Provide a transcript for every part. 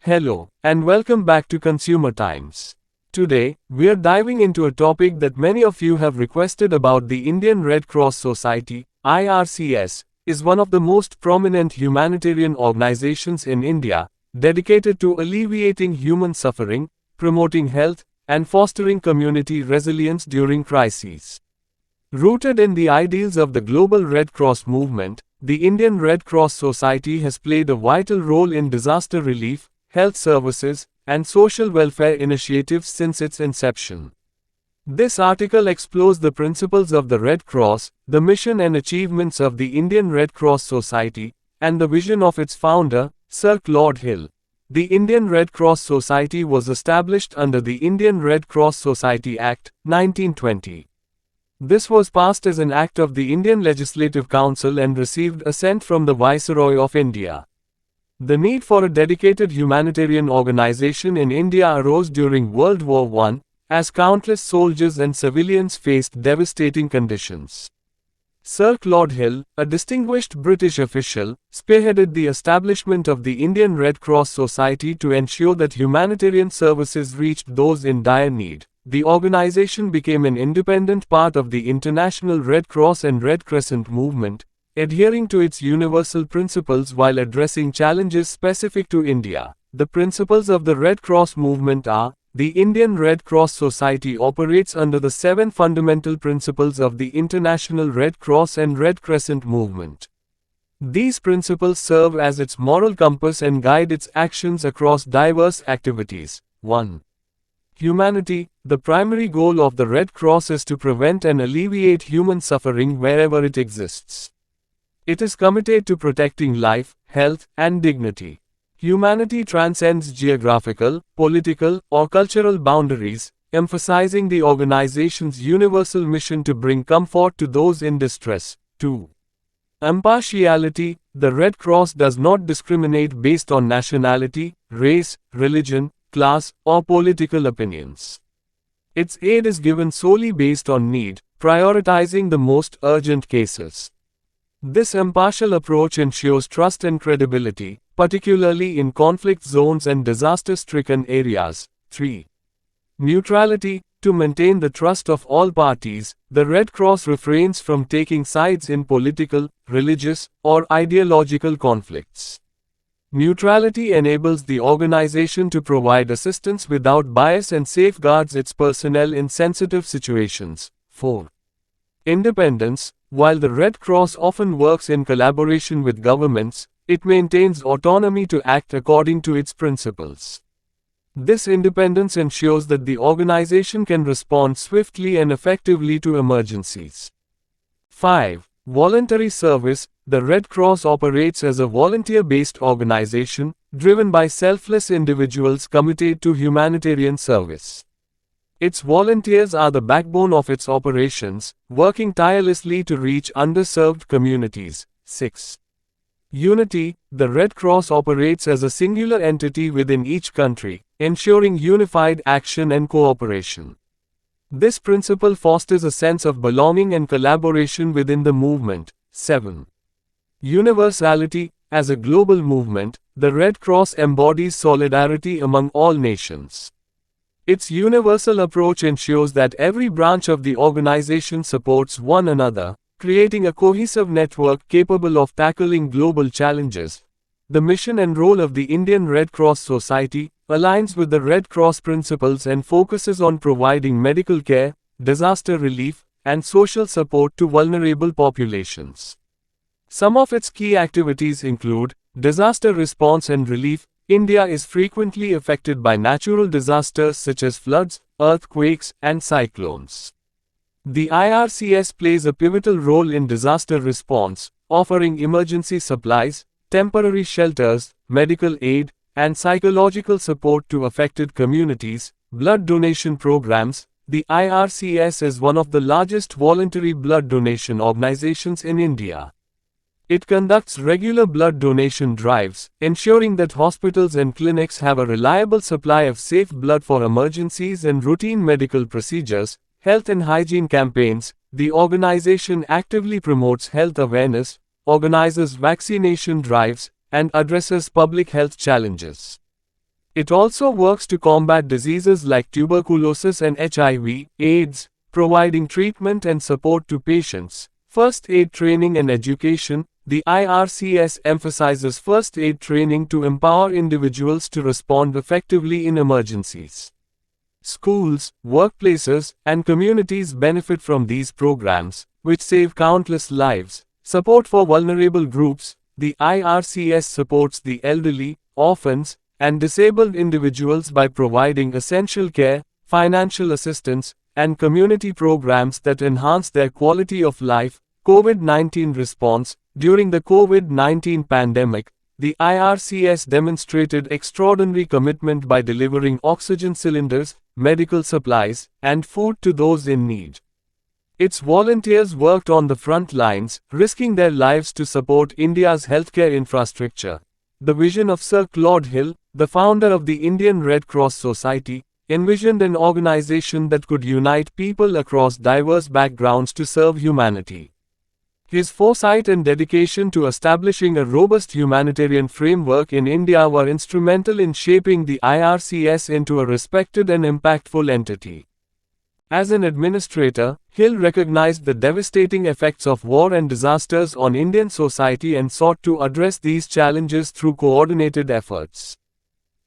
Hello, and welcome back to Consumer Times. Today, we are diving into a topic that many of you have requested about. The Indian Red Cross Society, IRCS, is one of the most prominent humanitarian organizations in India, dedicated to alleviating human suffering, promoting health, and fostering community resilience during crises. Rooted in the ideals of the global Red Cross movement, the Indian Red Cross Society has played a vital role in disaster relief, health services, and social welfare initiatives since its inception. This article explores the principles of the Red Cross, the mission and achievements of the Indian Red Cross Society, and the vision of its founder, Sir Claude Hill. The Indian Red Cross Society was established under the Indian Red Cross Society Act, 1920. This was passed as an act of the Indian Legislative Council and received assent from the Viceroy of India. The need for a dedicated humanitarian organization in India arose during World War I, as countless soldiers and civilians faced devastating conditions. Sir Claude Hill, a distinguished British official, spearheaded the establishment of the Indian Red Cross Society to ensure that humanitarian services reached those in dire need. The organization became an independent part of the International Red Cross and Red Crescent movement, adhering to its universal principles while addressing challenges specific to India. The principles of the Red Cross movement are: the Indian Red Cross Society operates under the 7 fundamental principles of the International Red Cross and Red Crescent movement. These principles serve as its moral compass and guide its actions across diverse activities. 1. Humanity. The primary goal of the Red Cross is to prevent and alleviate human suffering wherever it exists. It is committed to protecting life, health, and dignity. Humanity transcends geographical, political, or cultural boundaries, emphasizing the organization's universal mission to bring comfort to those in distress. 2. Impartiality. The Red Cross does not discriminate based on nationality, race, religion, class, or political opinions. Its aid is given solely based on need, prioritizing the most urgent cases. This impartial approach ensures trust and credibility, particularly in conflict zones and disaster-stricken areas. 3. Neutrality. To maintain the trust of all parties, the Red Cross refrains from taking sides in political, religious, or ideological conflicts. Neutrality enables the organization to provide assistance without bias and safeguards its personnel in sensitive situations. 4. Independence. While the Red Cross often works in collaboration with governments, it maintains autonomy to act according to its principles. This independence ensures that the organization can respond swiftly and effectively to emergencies. 5. Voluntary service. The Red Cross operates as a volunteer-based organization, driven by selfless individuals committed to humanitarian service. Its volunteers are the backbone of its operations, working tirelessly to reach underserved communities. 6. Unity. The Red Cross operates as a singular entity within each country, ensuring unified action and cooperation. This principle fosters a sense of belonging and collaboration within the movement. 7. Universality. As a global movement, the Red Cross embodies solidarity among all nations. Its universal approach ensures that every branch of the organization supports one another, creating a cohesive network capable of tackling global challenges. The mission and role of the Indian Red Cross Society aligns with the Red Cross principles and focuses on providing medical care, disaster relief, and social support to vulnerable populations. Some of its key activities include disaster response and relief. India is frequently affected by natural disasters such as floods, earthquakes, and cyclones. The IRCS plays a pivotal role in disaster response, offering emergency supplies, temporary shelters, medical aid, and psychological support to affected communities. Blood donation programs. The IRCS is one of the largest voluntary blood donation organizations in India. It conducts regular blood donation drives, ensuring that hospitals and clinics have a reliable supply of safe blood for emergencies and routine medical procedures. Health and hygiene campaigns. The organization actively promotes health awareness, organizes vaccination drives, and addresses public health challenges. It also works to combat diseases like tuberculosis and HIV/AIDS, providing treatment and support to patients. First aid training and education. The IRCS emphasizes first aid training to empower individuals to respond effectively in emergencies. Schools, workplaces, and communities benefit from these programs, which save countless lives. Support for vulnerable groups. The IRCS supports the elderly, orphans, and disabled individuals by providing essential care, financial assistance, and community programs that enhance their quality of life. COVID-19 response. During the COVID-19 pandemic, the IRCS demonstrated extraordinary commitment by delivering oxygen cylinders, medical supplies, and food to those in need. Its volunteers worked on the front lines, risking their lives to support India's healthcare infrastructure. The vision of Sir Claude Hill, the founder of the Indian Red Cross Society, envisioned an organization that could unite people across diverse backgrounds to serve humanity. His foresight and dedication to establishing a robust humanitarian framework in India were instrumental in shaping the IRCS into a respected and impactful entity. As an administrator, Hill recognized the devastating effects of war and disasters on Indian society and sought to address these challenges through coordinated efforts.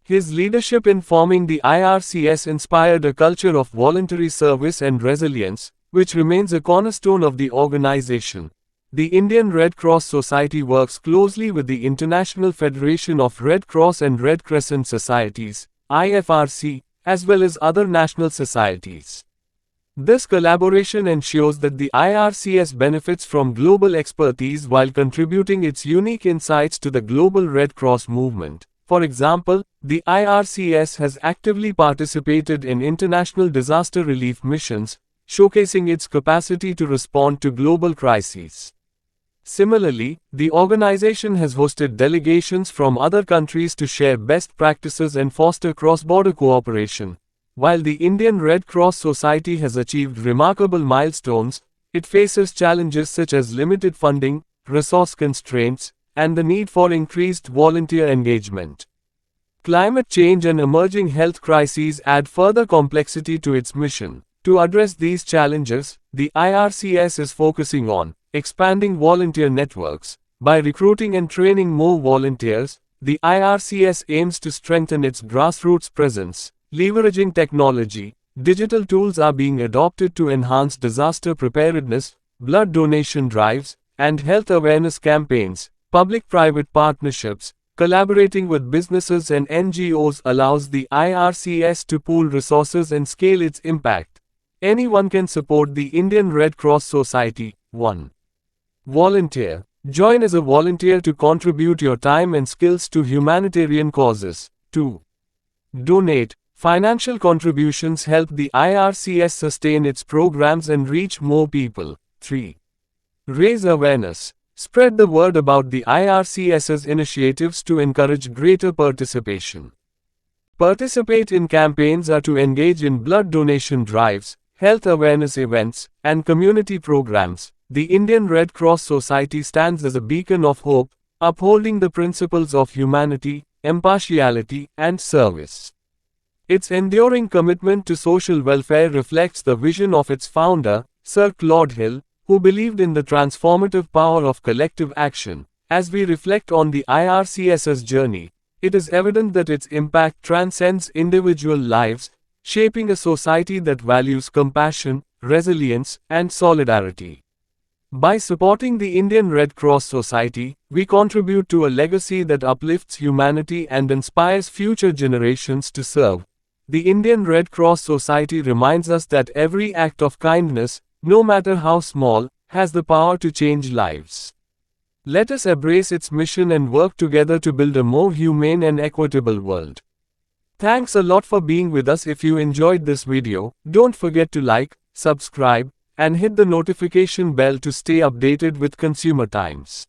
His leadership in forming the IRCS inspired a culture of voluntary service and resilience, which remains a cornerstone of the organization. The Indian Red Cross Society works closely with the International Federation of Red Cross and Red Crescent Societies, IFRC, as well as other national societies. This collaboration ensures that the IRCS benefits from global expertise while contributing its unique insights to the global Red Cross movement. For example, the IRCS has actively participated in international disaster relief missions, showcasing its capacity to respond to global crises. Similarly, the organization has hosted delegations from other countries to share best practices and foster cross-border cooperation. While the Indian Red Cross Society has achieved remarkable milestones, it faces challenges such as limited funding, resource constraints, and the need for increased volunteer engagement. Climate change and emerging health crises add further complexity to its mission. To address these challenges, the IRCS is focusing on expanding volunteer networks. By recruiting and training more volunteers, the IRCS aims to strengthen its grassroots presence. Leveraging technology, digital tools are being adopted to enhance disaster preparedness, blood donation drives, and health awareness campaigns. Public-private partnerships, collaborating with businesses and NGOs allows the IRCS to pool resources and scale its impact. Anyone can support the Indian Red Cross Society. 1. Volunteer. Join as a volunteer to contribute your time and skills to humanitarian causes. 2. Donate. Financial contributions help the IRCS sustain its programs and reach more people. 3. Raise awareness. Spread the word about the IRCS's initiatives to encourage greater participation. Participate in campaigns or to engage in blood donation drives, health awareness events, and community programs. The Indian Red Cross Society stands as a beacon of hope, upholding the principles of humanity, impartiality, and service. Its enduring commitment to social welfare reflects the vision of its founder, Sir Claude Hill, who believed in the transformative power of collective action. As we reflect on the IRCS's journey, it is evident that its impact transcends individual lives, shaping a society that values compassion, resilience, and solidarity. By supporting the Indian Red Cross Society, we contribute to a legacy that uplifts humanity and inspires future generations to serve. The Indian Red Cross Society reminds us that every act of kindness, no matter how small, has the power to change lives. Let us embrace its mission and work together to build a more humane and equitable world. Thanks a lot for being with us. If you enjoyed this video, don't forget to like, subscribe, and hit the notification bell to stay updated with Consumer Times.